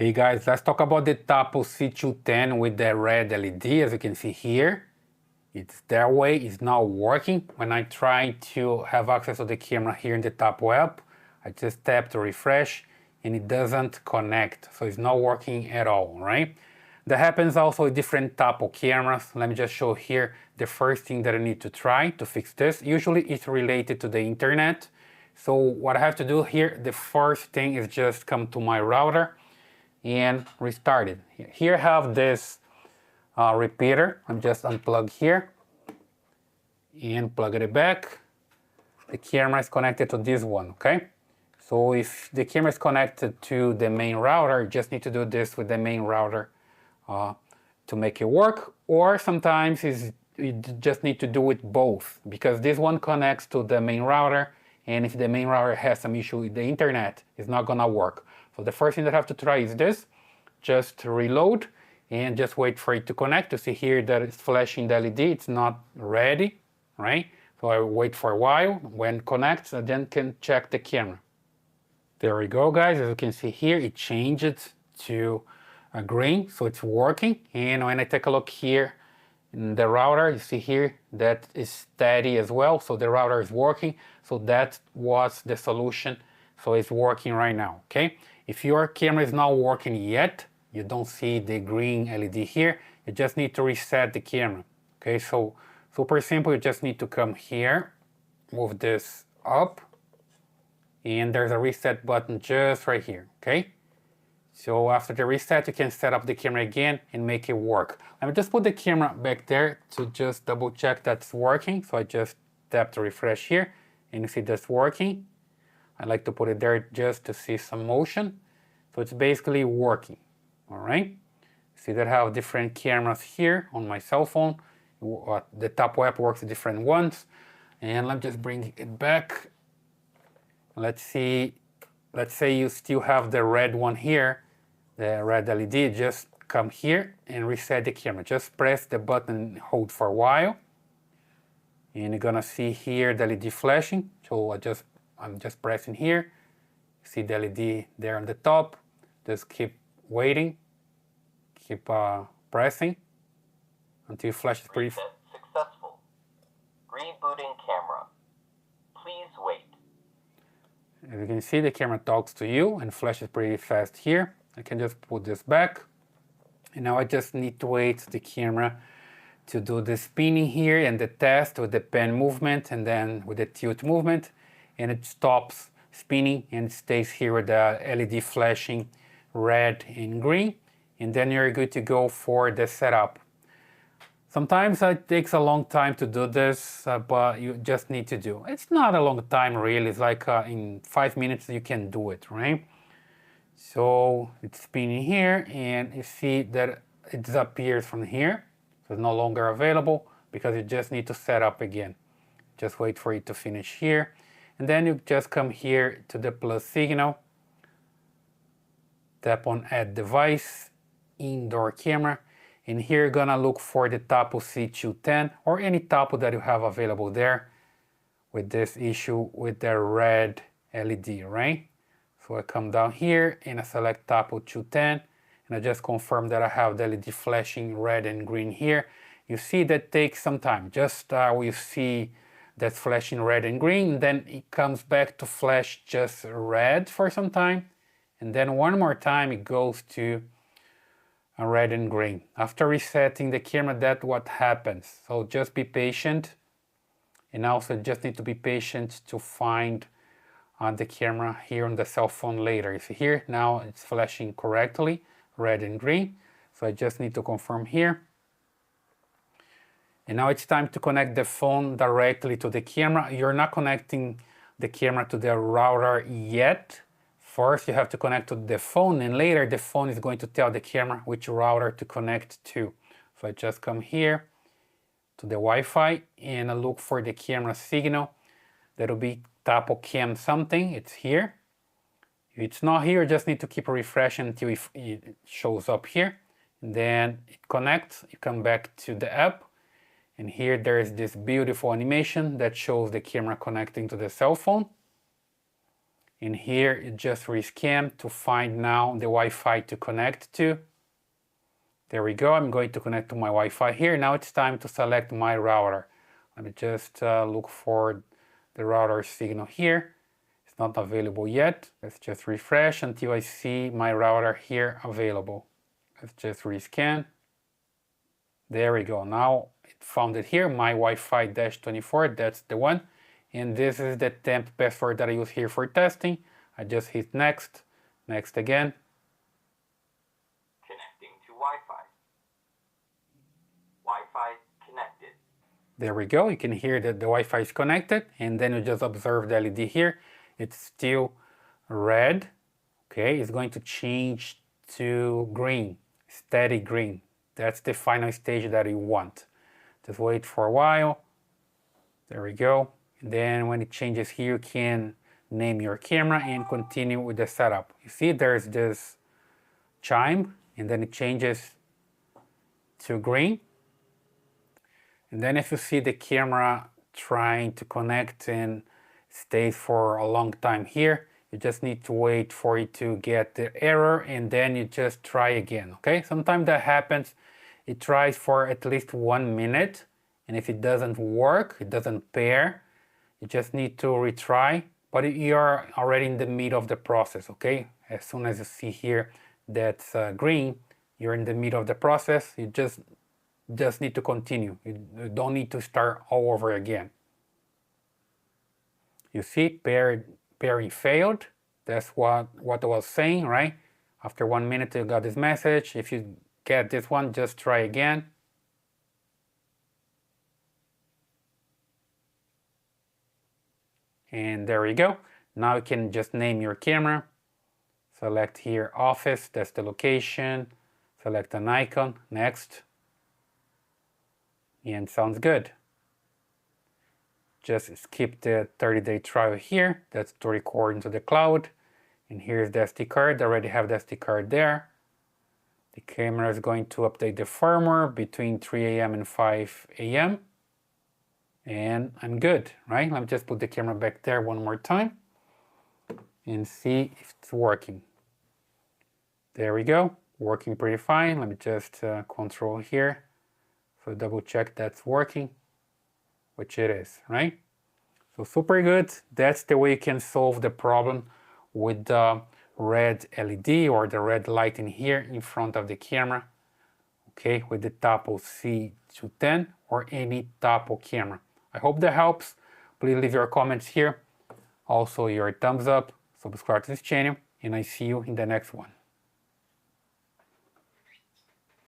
Hey guys, let's talk about the Tapo C210 with the red LED. As you can see here, it's that way, it's not working. When I try to have access to the camera here in the Tapo app, I just tap to refresh and it doesn't connect, so it's not working at all, right? That happens also with different Tapo cameras. Let me just show here the first thing that I need to try to fix this. Usually it's related to the internet. So what I have to do here, the first thing is just come to my router and restart it. Here I have this repeater. I'm just unplug here and plug it back. The camera is connected to this one, okay? So if the camera is connected to the main router, you just need to do this with the main router to make it work, or sometimes you just need to do it both, because this one connects to the main router, and if the main router has some issue with the internet, it's not gonna work. So the first thing that I have to try is this. Just reload and just wait for it to connect. To see here that it's flashing the LED, it's not ready, right? So I wait for a while. When it connects, I then can check the camera. There we go, guys. As you can see here, it changed to green, so it's working. And when I take a look here in the router, you see here that is steady as well. So the router is working. So that was the solution. So it's working right now, okay? If your camera is not working yet, you don't see the green LED here, you just need to reset the camera, okay? So super simple, you just need to come here, move this up, and there's a reset button just right here, okay? So after the reset, you can set up the camera again and make it work. Let me just put the camera back there to just double check that's working. So I just tap to refresh here and you see that's working. I like to put it there just to see some motion. So it's basically working, all right? See that I have different cameras here on my cell phone. The Tapo app works with different ones. And let me just bring it back. Let's see, let's say you still have the red one here, the red LED, just come here and reset the camera. Just press the button and hold for a while. And you're gonna see here the LED flashing. So I'm just pressing here. See the LED there on the top. Just keep waiting. Keep pressing until it flashes pretty. Successful. Rebooting camera. Please wait. As you can see, the camera talks to you and flashes pretty fast here. I can just put this back. And now I just need to wait the camera to do the spinning here and the test with the pen movement and then with the tilt movement. And it stops spinning and stays here with the LED flashing red and green, and then you're good to go for the setup. Sometimes it takes a long time to do this, but you just need to do. It's not a long time really, it's like in 5 minutes you can do it, right? So it's spinning here and you see that it disappears from here, so it's no longer available because you just need to set up again. Just wait for it to finish here. And then you just come here to the plus signal, tap on add device, indoor camera, and here you're gonna look for the Tapo C210 or any Tapo that you have available there with this issue with the red LED, right? So I come down here and I select Tapo 210 and I just confirm that I have the LED flashing red and green here. You see that takes some time, just you see that's flashing red and green, then it comes back to flash just red for some time, and then one more time it goes to a red and green. After resetting the camera, that's what happens. So just be patient, and also just need to be patient to find the camera here on the cell phone later. You see here, now it's flashing correctly, red and green, so I just need to confirm here. And now it's time to connect the phone directly to the camera. You're not connecting the camera to the router yet. First, you have to connect to the phone, and later the phone is going to tell the camera which router to connect to. So I just come here to the Wi-Fi and I look for the camera signal. That'll be Tapo Cam something. It's here. If it's not here, you just need to keep refreshing until it shows up here. And then it connects. You come back to the app. And here there is this beautiful animation that shows the camera connecting to the cell phone. And here it just rescan to find now the Wi-Fi to connect to. There we go. I'm going to connect to my Wi-Fi here. Now it's time to select my router. Let me just look for the router signal here. It's not available yet. Let's just refresh until I see my router here available. Let's just rescan. There we go. Now it found it here, my Wi-Fi-24, that's the one. And this is the temp password that I use here for testing. I just hit next, next again. Connecting to Wi-Fi. Wi-Fi connected. There we go. You can hear that the Wi-Fi is connected, and then you just observe the LED here. It's still red. Okay, it's going to change to green, steady green. That's the final stage that you want. Just wait for a while. There we go. And then when it changes here, you can name your camera and continue with the setup. You see there's this chime, and then it changes to green. And then if you see the camera trying to connect and stays for a long time here, you just need to wait for it to get the error, and then you just try again, okay? Sometimes that happens. It tries for at least 1 minute, and if it doesn't work, it doesn't pair, you just need to retry, but you're already in the middle of the process, okay? As soon as you see here that's green, you're in the middle of the process. You just need to continue. You don't need to start all over again. You see, pairing failed. That's what I was saying, right? After 1 minute, you got this message. If you get this one, just try again. And there we go. Now you can just name your camera. Select here office, that's the location. Select an icon, next. And sounds good. Just skip the 30-day trial here. That's to record into the cloud. And here's the SD card. I already have the SD card there. The camera is going to update the firmware between 3 a.m. and 5 a.m. And I'm good, right? Let me just put the camera back there one more time and see if it's working. There we go, working pretty fine. Let me just control here. So double check that's working, which it is, right? So super good. That's the way you can solve the problem with the red LED or the red light in here in front of the camera, okay, with the Tapo C210 or any Tapo camera. I hope that helps. Please leave your comments here. Also your thumbs up, subscribe to this channel, and I see you in the next one.